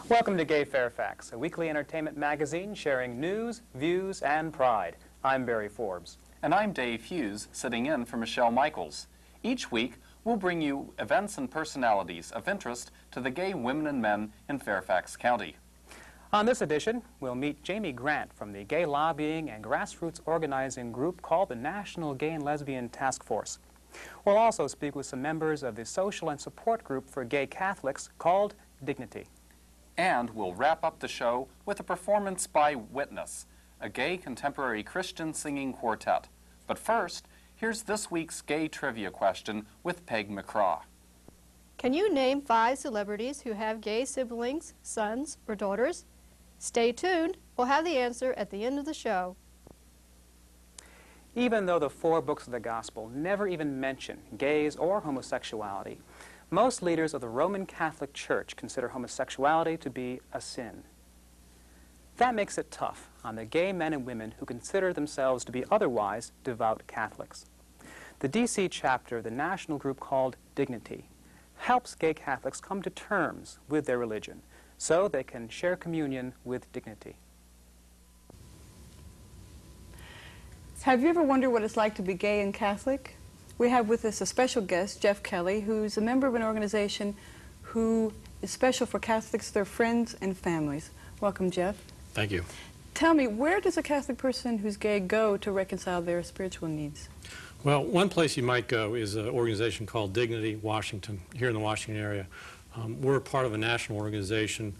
Welcome to Gay Fairfax, a weekly entertainment magazine sharing news, views, and pride. I'm Barry Forbes. And I'm Dave Hughes, sitting in for Michelle Michaels. Each week, we'll bring you events and personalities of interest to the gay women and men in Fairfax County. On this edition, we'll meet Jamie Grant from the gay lobbying and grassroots organizing group called the National Gay and Lesbian Task Force. We'll also speak with some members of the social and support group for gay Catholics called Dignity. And we'll wrap up the show with a performance by Witness, a gay contemporary Christian singing quartet. But first, here's this week's gay trivia question with Peg McCraw. Can you name 5 celebrities who have gay siblings, sons, or daughters? Stay tuned. We'll have the answer at the end of the show. Even though the 4 books of the Gospel never even mention gays or homosexuality, most leaders of the Roman Catholic Church consider homosexuality to be a sin. That makes it tough on the gay men and women who consider themselves to be otherwise devout Catholics. The D.C. chapter of the national group called Dignity helps gay Catholics come to terms with their religion so they can share communion with dignity. Have you ever wondered what it's like to be gay and Catholic? We have with us a special guest, Jeff Kelly, who's a member of an organization who is special for Catholics, their friends, and families. Welcome, Jeff. Thank you. Tell me, where does a Catholic person who's gay go to reconcile their spiritual needs? Well, one place you might go is an organization called Dignity Washington, here in the Washington area. We're part of a national organization,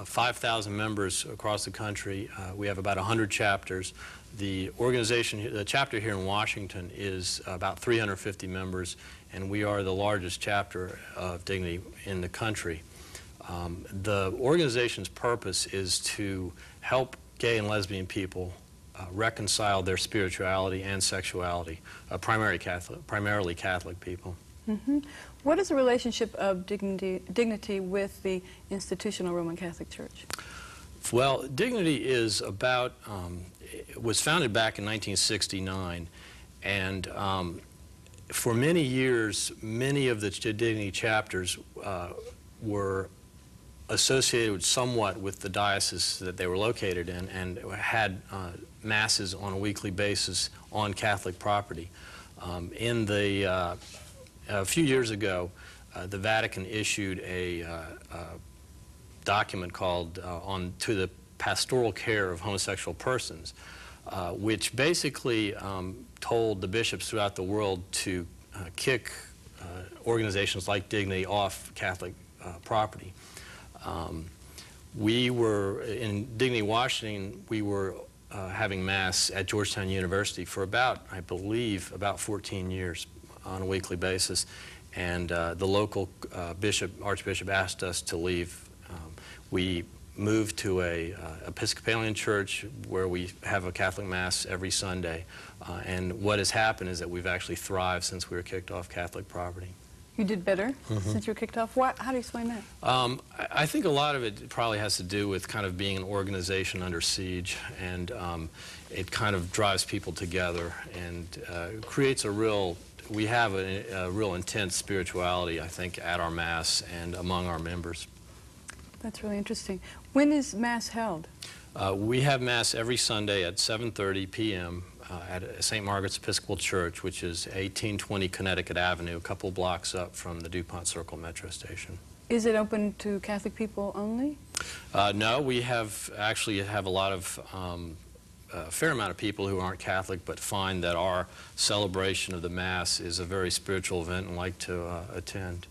5,000 members across the country. We have about 100 chapters. The organization, the chapter here in Washington is about 350 members, and we are the largest chapter of Dignity in the country. The organization's purpose is to help gay and lesbian people reconcile their spirituality and sexuality, primarily Catholic people. Mm-hmm. What is the relationship of Dignity with the institutional Roman Catholic Church? Well, Dignity is about, it was founded back in 1969, and for many years, many of the Dignity chapters were associated somewhat with the diocese that they were located in and had masses on a weekly basis on Catholic property. A few years ago, the Vatican issued a document called To the Pastoral Care of Homosexual Persons, which basically told the bishops throughout the world to kick organizations like Dignity off Catholic property. We were, in Dignity, Washington, we were having Mass at Georgetown University for about, I believe, about 14 years on a weekly basis, and the local Archbishop asked us to leave. We moved to a Episcopalian church where we have a Catholic Mass every Sunday, and what has happened is that we've actually thrived since we were kicked off Catholic property. You did better since you were kicked off? How do you explain that? I think a lot of it probably has to do with kind of being an organization under siege, and it kind of drives people together and creates a real, we have a real intense spirituality, I think, at our Mass and among our members. That's really interesting. When is Mass held? We have Mass every Sunday at 7:30 p.m. At St. Margaret's Episcopal Church, which is 1820 Connecticut Avenue, a couple blocks up from the DuPont Circle Metro Station. Is it open to Catholic people only? No, we actually have a lot of, a fair amount of people who aren't Catholic but find that our celebration of the Mass is a very spiritual event and like to attend.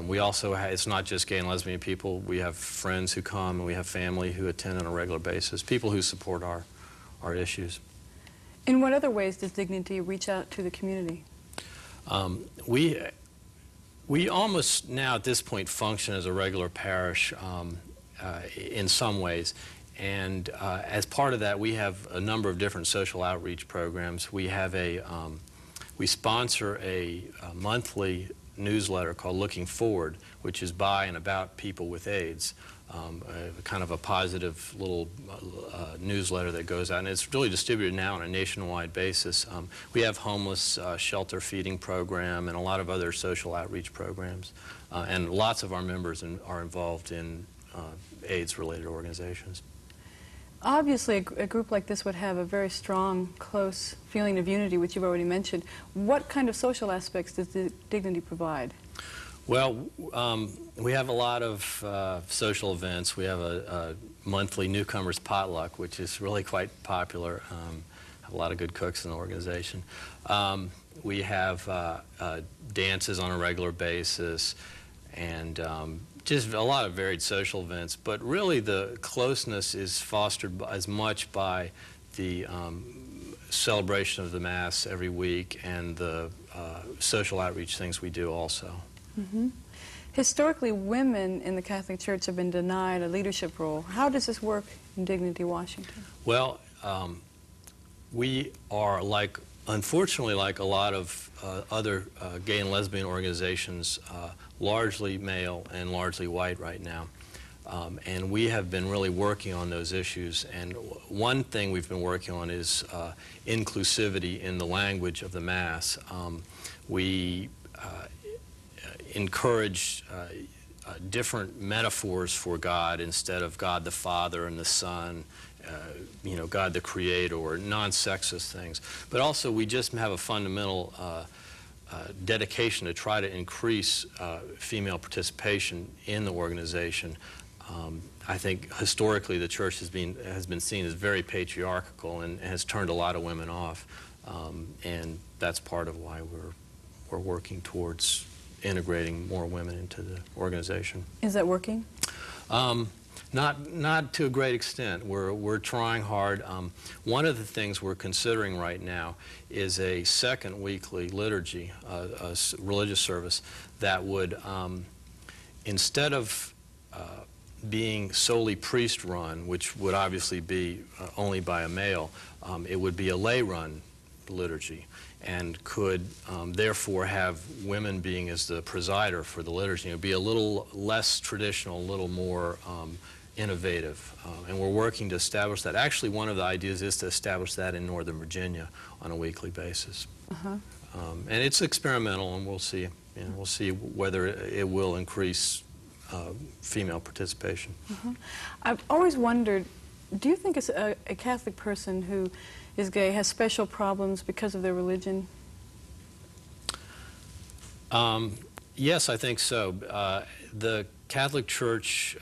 We also it's not just gay and lesbian people. We have friends who come, and we have family who attend on a regular basis, people who support our issues. In what other ways does Dignity reach out to the community? We almost now at this point function as a regular parish in some ways, and as part of that we have a number of different social outreach programs. We have we sponsor a monthly newsletter called Looking Forward, which is by and about people with AIDS. Kind of a positive little newsletter that goes out, and it's really distributed now on a nationwide basis. We have homeless shelter feeding program and a lot of other social outreach programs, and lots of our members are involved in AIDS-related organizations. Obviously, a group like this would have a very strong, close feeling of unity, which you've already mentioned. What kind of social aspects does the Dignity provide? Well, we have a lot of social events. We have a monthly newcomers potluck, which is really quite popular. Have a lot of good cooks in the organization. We have dances on a regular basis, and just a lot of varied social events. But really, the closeness is fostered as much by the celebration of the Mass every week and the social outreach things we do also. Mm-hmm. Historically, women in the Catholic Church have been denied a leadership role. How does this work in Dignity Washington? Well, we are unfortunately, like a lot of other gay and lesbian organizations, largely male and largely white right now. And we have been really working on those issues. And one thing we've been working on is inclusivity in the language of the Mass. We encourage different metaphors for God instead of God the Father and the Son, you know, God the Creator, or non-sexist things. But also we just have a fundamental dedication to try to increase female participation in the organization. I think historically the Church has been seen as very patriarchal and has turned a lot of women off, and that's part of why we're working towards integrating more women into the organization. Is that working? Not to a great extent. We're trying hard. One of the things we're considering right now is a second weekly liturgy, a religious service that would, instead of being solely priest-run, which would obviously be only by a male, it would be a lay-run liturgy, and could therefore have women being as the presider for the liturgy. It would be a little less traditional, a little more innovative, and we're working to establish that. Actually, one of the ideas is to establish that in Northern Virginia on a weekly basis. And it's experimental, and we'll see. You know, we'll see whether it will increase female participation. I've always wondered, do you think a Catholic person who is gay has special problems because of their religion? Yes, I think so. The Catholic Church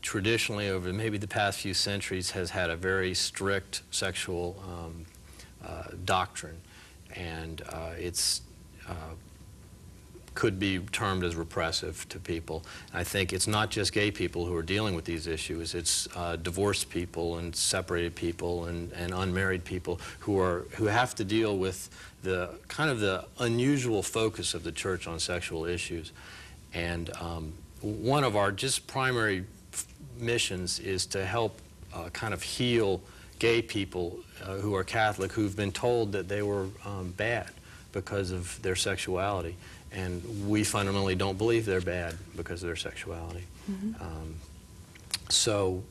traditionally, over maybe the past few centuries, has had a very strict sexual doctrine, and it's could be termed as repressive to people. I think it's not just gay people who are dealing with these issues. It's divorced people and separated people and unmarried people who have to deal with the kind of the unusual focus of the Church on sexual issues. And one of our just primary missions is to help kind of heal gay people who are Catholic who've been told that they were bad because of their sexuality. And we fundamentally don't believe they're bad because of their sexuality. So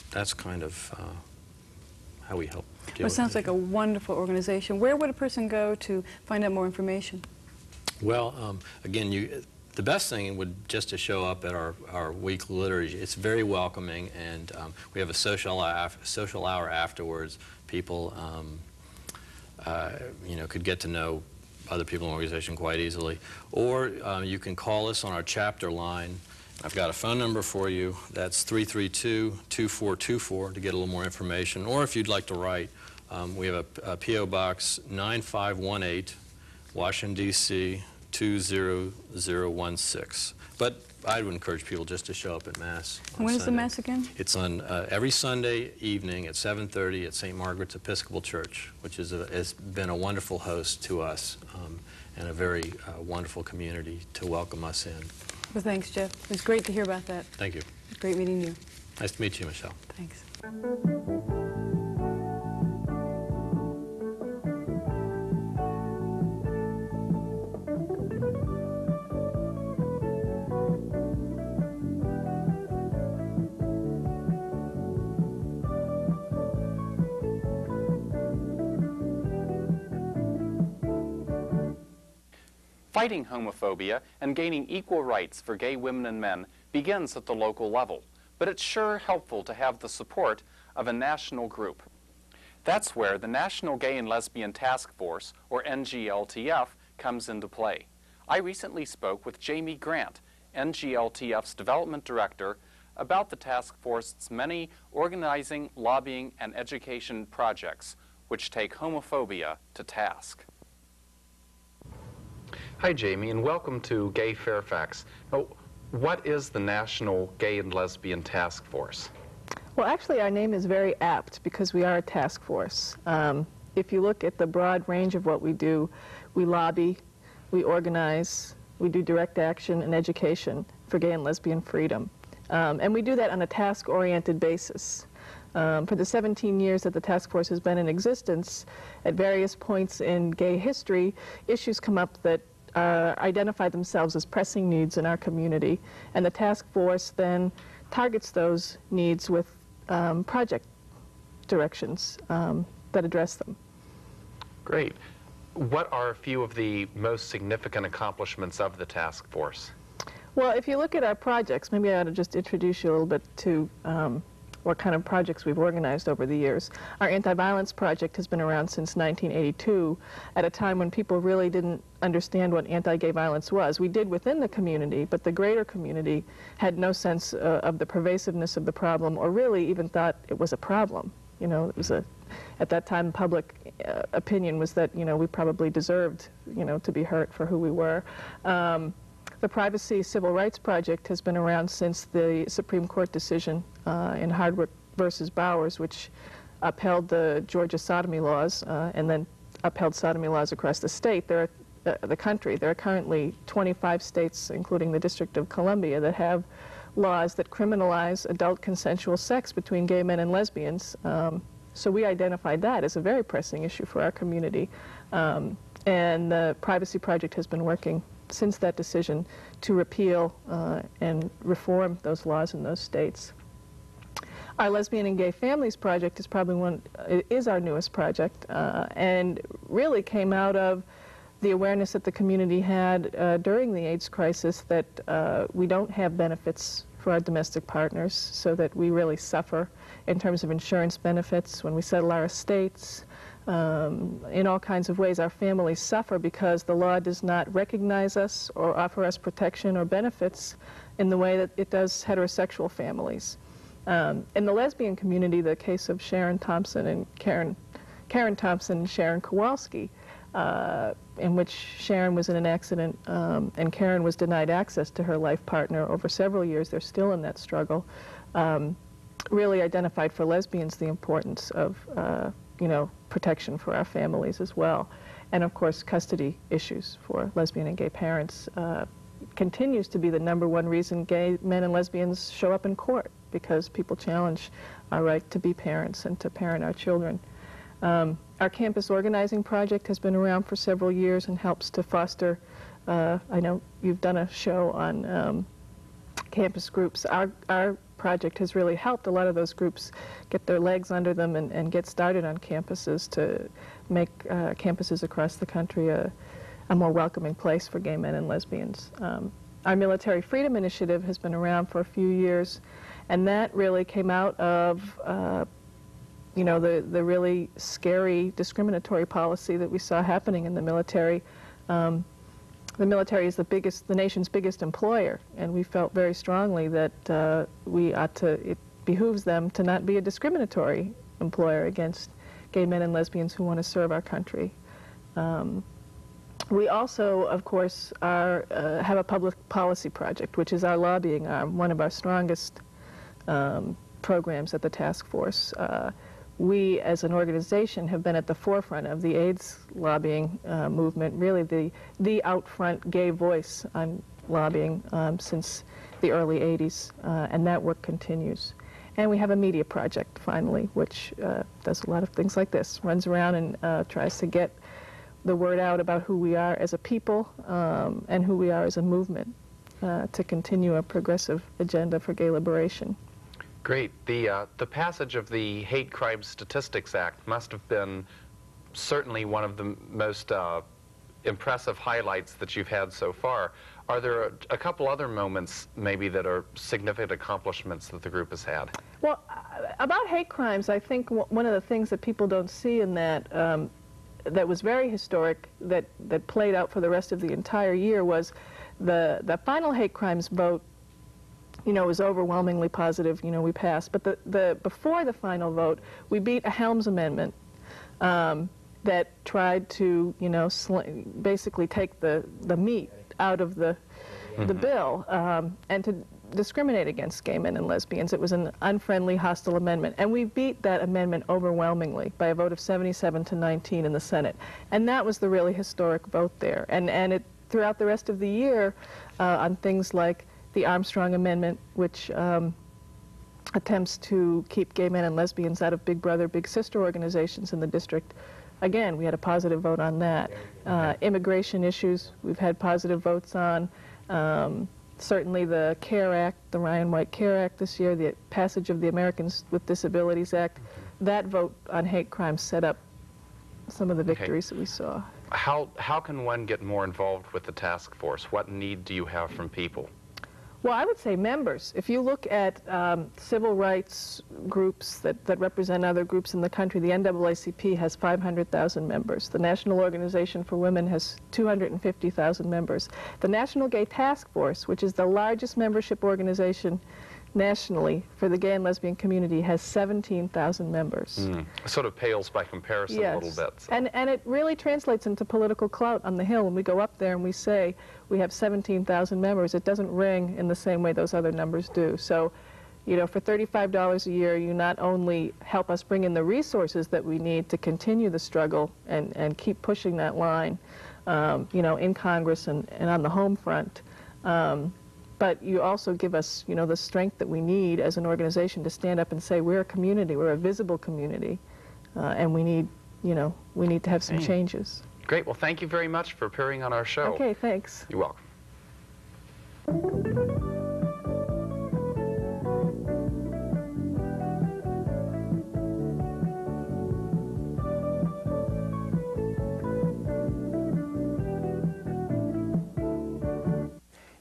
that's kind of how we help deal Well, it with sounds it. like a wonderful organization. Where would a person go to find out more information? Well, again, the best thing would just to show up at our weekly liturgy. It's very welcoming, and we have a social hour afterwards. People, you know, could get to know other people in the organization quite easily. Or you can call us on our chapter line. I've got a phone number for you. That's 332-2424 to get a little more information. Or if you'd like to write, we have a P.O. Box 9518, Washington, D.C. 20016. But I would encourage people just to show up at Mass. And when is the Mass again? It's on every Sunday evening at 7:30 at St. Margaret's Episcopal Church, which has been a wonderful host to us and a very wonderful community to welcome us in. Well, thanks, Jeff. It was great to hear about that. Thank you. Great meeting you. Nice to meet you, Michelle. Thanks. Fighting homophobia and gaining equal rights for gay women and men begins at the local level. but it's sure helpful to have the support of a national group. That's where the National Gay and Lesbian Task Force, or NGLTF, comes into play. I recently spoke with Jamie Grant, NGLTF's development director, about the task force's many organizing, lobbying, and education projects which take homophobia to task. Hi, Jamie, and welcome to Gay Fairfax. Now, what is the National Gay and Lesbian Task Force? Well, actually, our name is very apt because we are a task force. If you look at the broad range of what we do, we lobby, we organize, we do direct action and education for gay and lesbian freedom. And we do that on a task-oriented basis. For the 17 years that the task force has been in existence, at various points in gay history, issues come up that identify themselves as pressing needs in our community, and the task force then targets those needs with project directions that address them. Great. What are a few of the most significant accomplishments of the task force? Well, if you look at our projects, maybe I ought to just introduce you a little bit to what kind of projects we've organized over the years. Our anti-violence project has been around since 1982, at a time when people really didn't understand what anti-gay violence was. We did within the community, but the greater community had no sense of the pervasiveness of the problem, or really even thought it was a problem. You know, it was at that time, public opinion was that, you know, we probably deserved, you know, to be hurt for who we were. The Privacy Civil Rights Project has been around since the Supreme Court decision in Hardwick versus Bowers, which upheld the Georgia sodomy laws and then upheld sodomy laws across the state. The country. There are currently 25 states, including the District of Columbia, that have laws that criminalize adult consensual sex between gay men and lesbians. So we identified that as a very pressing issue for our community. And the Privacy Project has been working since that decision to repeal and reform those laws in those states. Our Lesbian and Gay Families Project is probably is our newest project, and really came out of the awareness that the community had during the AIDS crisis that we don't have benefits for our domestic partners, so that we really suffer in terms of insurance benefits when we settle our estates. In all kinds of ways, our families suffer because the law does not recognize us or offer us protection or benefits in the way that it does heterosexual families. In the lesbian community, the case of Sharon Thompson and Karen Thompson and Sharon Kowalski, in which Sharon was in an accident and Karen was denied access to her life partner over several years. They're still in that struggle. Really identified for lesbians the importance of you know, protection for our families as well. And of course, custody issues for lesbian and gay parents continues to be the #1 reason gay men and lesbians show up in court, because people challenge our right to be parents and to parent our children. Our campus organizing project has been around for several years and helps to foster, I know you've done a show on campus groups. Our project has really helped a lot of those groups get their legs under them and get started on campuses to make campuses across the country a more welcoming place for gay men and lesbians. Our Military Freedom Initiative has been around for a few years, and that really came out of you know, the really scary discriminatory policy that we saw happening in the military. The military is the nation's biggest employer, and we felt very strongly that it behooves them to not be a discriminatory employer against gay men and lesbians who want to serve our country. We also, of course, have a public policy project, which is our lobbying arm, one of our strongest programs at the task force. We, as an organization, have been at the forefront of the AIDS lobbying movement, really the out-front gay voice on lobbying since the early 80s, and that work continues. And we have a media project, finally, which does a lot of things like this, runs around and tries to get the word out about who we are as a people and who we are as a movement to continue a progressive agenda for gay liberation. Great. The passage of the Hate Crime Statistics Act must have been certainly one of the most impressive highlights that you've had so far. Are there a couple other moments maybe that are significant accomplishments that the group has had? Well, about hate crimes, I think one of the things that people don't see in that that was very historic, that played out for the rest of the entire year, was the final hate crimes vote. You know, was overwhelmingly positive. You know, we passed. But before the final vote, we beat a Helms amendment that tried to, you know, basically take the meat out of the bill and to discriminate against gay men and lesbians. It was an unfriendly, hostile amendment, and we beat that amendment overwhelmingly by a vote of 77 to 19 in the Senate, and that was the really historic vote there. And it throughout the rest of the year on things like the Armstrong Amendment, which attempts to keep gay men and lesbians out of Big Brother, Big Sister organizations in the district. Again, we had a positive vote on that. Immigration issues, we've had positive votes on. Certainly the CARE Act, the Ryan White CARE Act this year, the passage of the Americans with Disabilities Act, that vote on hate crimes set up some of the victories that we saw. How can one get more involved with the task force? What need do you have from people? Well, I would say members. If you look at civil rights groups that represent other groups in the country, the NAACP has 500,000 members. The National Organization for Women has 250,000 members. The National Gay Task Force, which is the largest membership organization nationally for the gay and lesbian community, has 17,000 members. Sort of pales by comparison a little bit. So. And it really translates into political clout on the Hill. When we go up there and we say we have 17,000 members, it doesn't ring in the same way those other numbers do. So, you know, for $35 a year, you not only help us bring in the resources that we need to continue the struggle and keep pushing that line, you know, in Congress and on the home front, but you also give us, you know, the strength that we need as an organization to stand up and say we're a community, we're a visible community, and we need, you know, we need to have some changes. Great. Well, thank you very much for appearing on our show. Okay, thanks. You're welcome.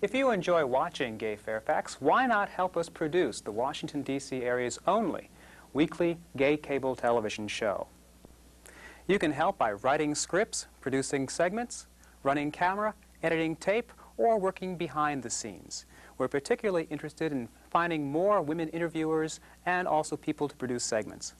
If you enjoy watching Gay Fairfax, why not help us produce the Washington, D.C. area's only weekly gay cable television show? You can help by writing scripts, producing segments, running camera, editing tape, or working behind the scenes. We're particularly interested in finding more women interviewers and also people to produce segments.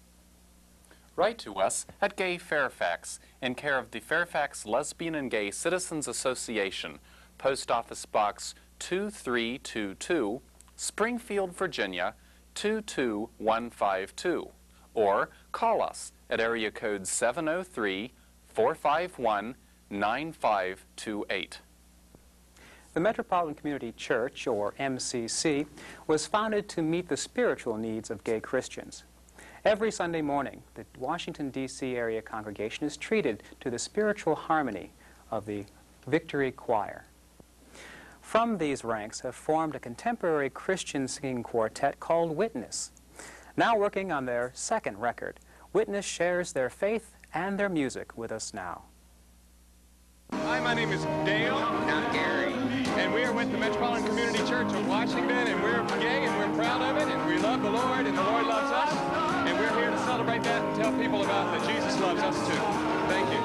Write to us at Gay Fairfax, in care of the Fairfax Lesbian and Gay Citizens Association, Post Office Box 2322, Springfield, Virginia 22152, or call us at area code 703-451-9528. The Metropolitan Community Church, or MCC, was founded to meet the spiritual needs of gay Christians. Every Sunday morning, the Washington, D.C. area congregation is treated to the spiritual harmony of the Victory Choir. From these ranks have formed a contemporary Christian singing quartet called Witness. Now working on their second record, Witness shares their faith and their music with us now. Hi, my name is Dale. I'm Gary. And we are with the Metropolitan Community Church of Washington, and we're gay, and we're proud of it, and we love the Lord, and the Lord loves us. And we're here to celebrate that and tell people about that Jesus loves us too. Thank you.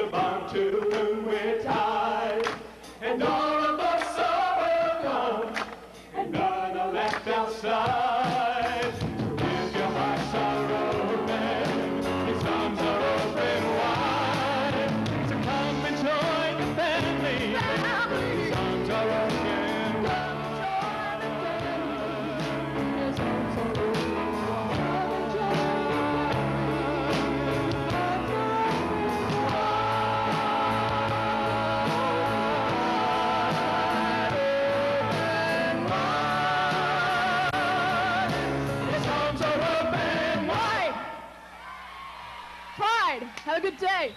bound to whom we're tied. And all of us are welcome, and none are left outside. If your hearts are open, his arms are open wide. So come and join the family. His arms are open wide. His arms are open Have a good day.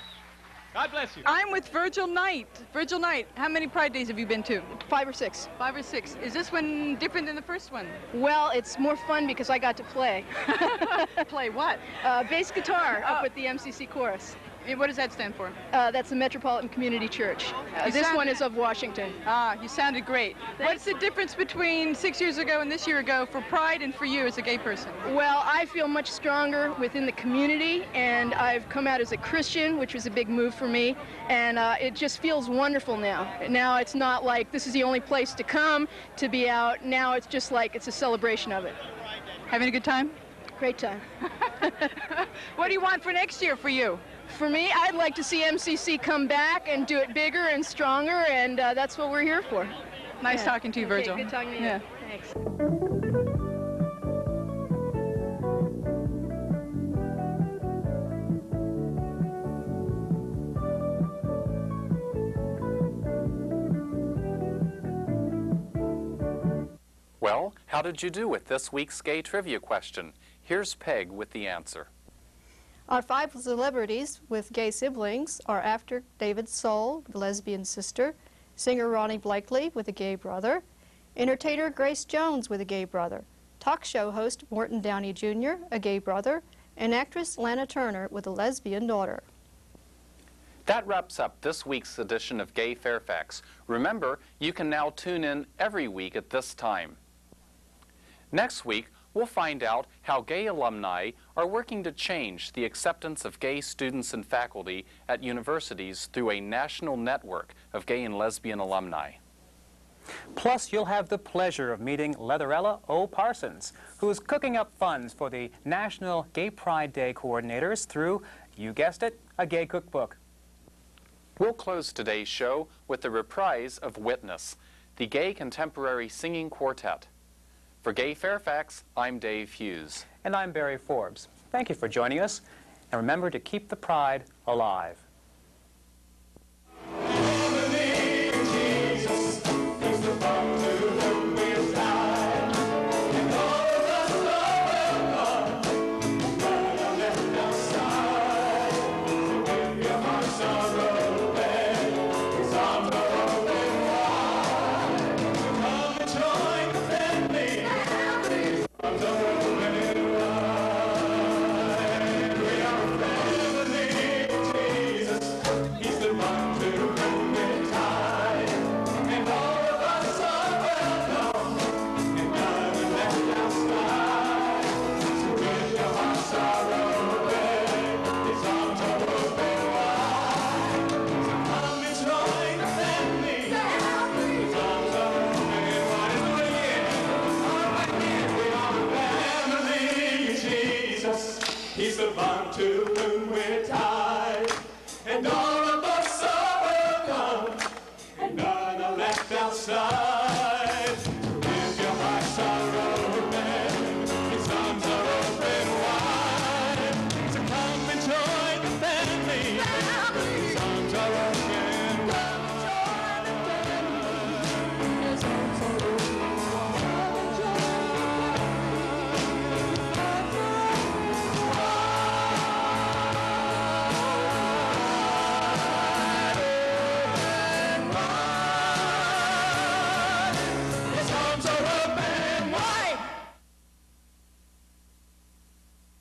God bless you. I'm with Virgil Knight. Virgil Knight, how many Pride Days have you been to? 5 or 6. 5 or 6. Is this one different than the first one? Well, it's more fun because I got to play. Play what? Bass guitar up with the MCC chorus. And what does that stand for? That's the Metropolitan Community Church. This one is of Washington. Ah, you sounded great. What's the difference between 6 years ago and this year ago for Pride and for you as a gay person? Well, I feel much stronger within the community, and I've come out as a Christian, which was a big move for me, and it just feels wonderful now. Now it's not like this is the only place to come to be out. Now it's just like it's a celebration of it. Having a good time? Great time. What do you want for next year for you? For me, I'd like to see MCC come back and do it bigger and stronger, and that's what we're here for. Nice talking to you, Virgil. Okay, good talking to you. Yeah. Thanks. Well, how did you do with this week's gay trivia question? Here's Peg with the answer. Our 5 celebrities with gay siblings are actor David Soul, the lesbian sister, singer Ronnie Blakely with a gay brother, entertainer Grace Jones with a gay brother, talk show host Morton Downey Jr., a gay brother, and actress Lana Turner with a lesbian daughter. That wraps up this week's edition of Gay Fairfax. Remember, you can now tune in every week at this time. Next week, we'll find out how gay alumni are working to change the acceptance of gay students and faculty at universities through a national network of gay and lesbian alumni. Plus, you'll have the pleasure of meeting Leatherella O. Parsons, who is cooking up funds for the National Gay Pride Day coordinators through, you guessed it, a gay cookbook. We'll close today's show with the reprise of Witness, the gay contemporary singing quartet. For Gay Fairfax, I'm Dave Hughes. And I'm Barry Forbes. Thank you for joining us, and remember to keep the pride alive.